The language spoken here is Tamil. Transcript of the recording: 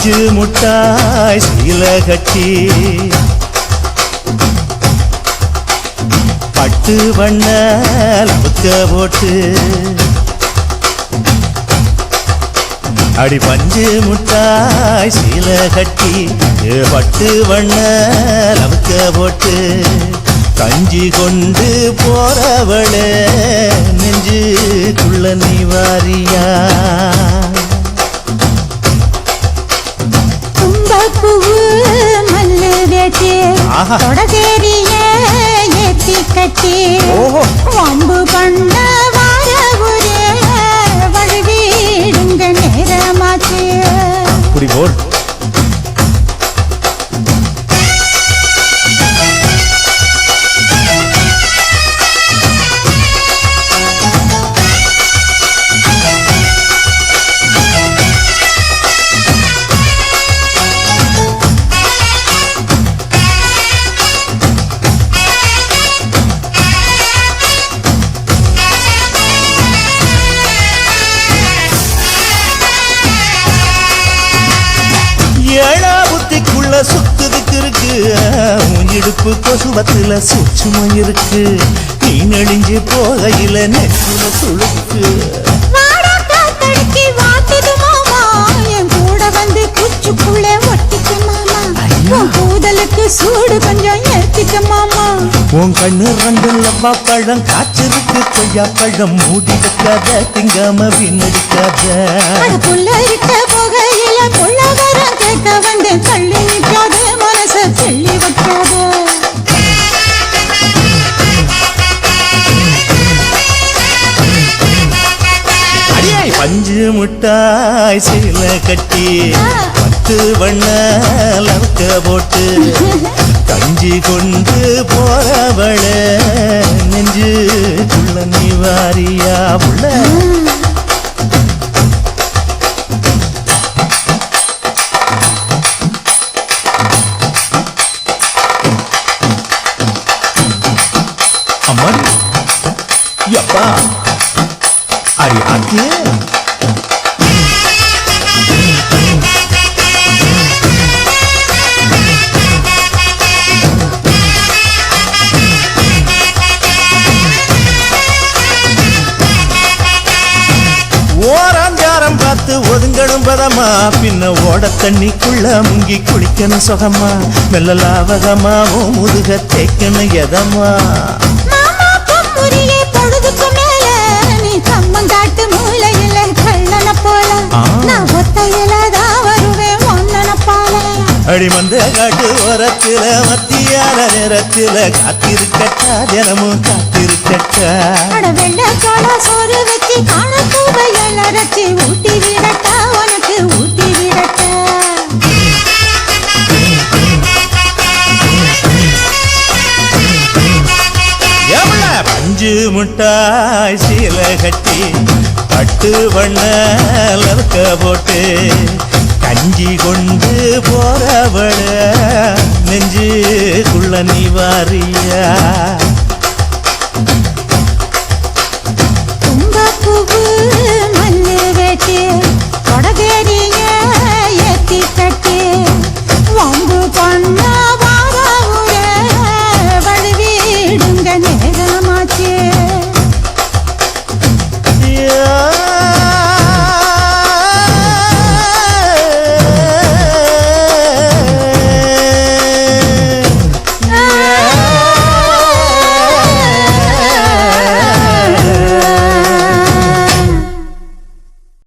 பஞ்சு முட்டாய் சீல கட்டி பட்டு வண்ண லவுக்க போட்டு அடி பஞ்சு முட்டாய் சீல கட்டி பட்டு வண்ண லவுக்க போட்டு கஞ்சி கொண்டு போறவளே நெஞ்சுக்குள்ள நீ வாரியா தும்பப்பூவு மல்லு வேட்டி தொடதேரிய ஏத்தி கட்டி வம்பு பண்ண வார ஒரே வழுவிடுங்க நேரமாச்சு அப்படி போல் ஏழா புத்திக்குள்ள சுத்துதுக்கு இருக்கு இடுப்பு கொசுவத்துல சூட்சுமம் இருக்கு நீ நெளிஞ்சு போகையில நெச்சுல சுழுக்கு கூதலுக்கு சூடு கொஞ்சம் ஏத்திக்க மாமா உன் கண்ணு ரெண்டு லவ்வா பழம் காய்ச்சிருக்கு கொய்யா பழம் மூடி வைக்காத திங்காம வீணடிக்காத புள்ள இருக்க போகையில புள்ள வர கேட்க வந்து தள்ளி நிற்காத மனச தள்ளி வைக்காத பஞ்சு முட்டாய் சீல கட்டி பத்து வண்ண லவுக்க போட்டு கஞ்சி கொண்டு போறவள நெஞ்சுக்குள்ள நீ வாரியா புள்ள அம்மா யப்பா அடி ஆக்கே ஓராஞ்சாரம் பார்த்து ஒதுங்கணும் பதமா பின்ன ஓட தண்ணிக்குள்ள முங்கி குளிக்கணும் சுகமா மெல்ல லாவகமாவும் முதுக தேய்க்கணும் எதமா பொழுதுக்கு மேல நீ கம்மங்காட்டு மூலையில கள்ளன போல நான் ஒத்தையிலதான் வருவேன் ஒன்னன போல அடி மந்த காட்டு ஓரத்துல மத்தியான நேரத்துல காத்திருக்கட்டா தினமும் காத்திருக்கட்டா வெள்ள கால சோறு வச்சு காண பூவையில ரச்சி ஊட்டி விடட்டா உனக்கு ஊட்டி விடட்டா பஞ்சு முட்டாய் சீல கட்டி பட்டு வண்ண லவுக்க போட்டு கஞ்சி கொண்டு போறவள நெஞ்சுக்குள்ள நீ வாரியா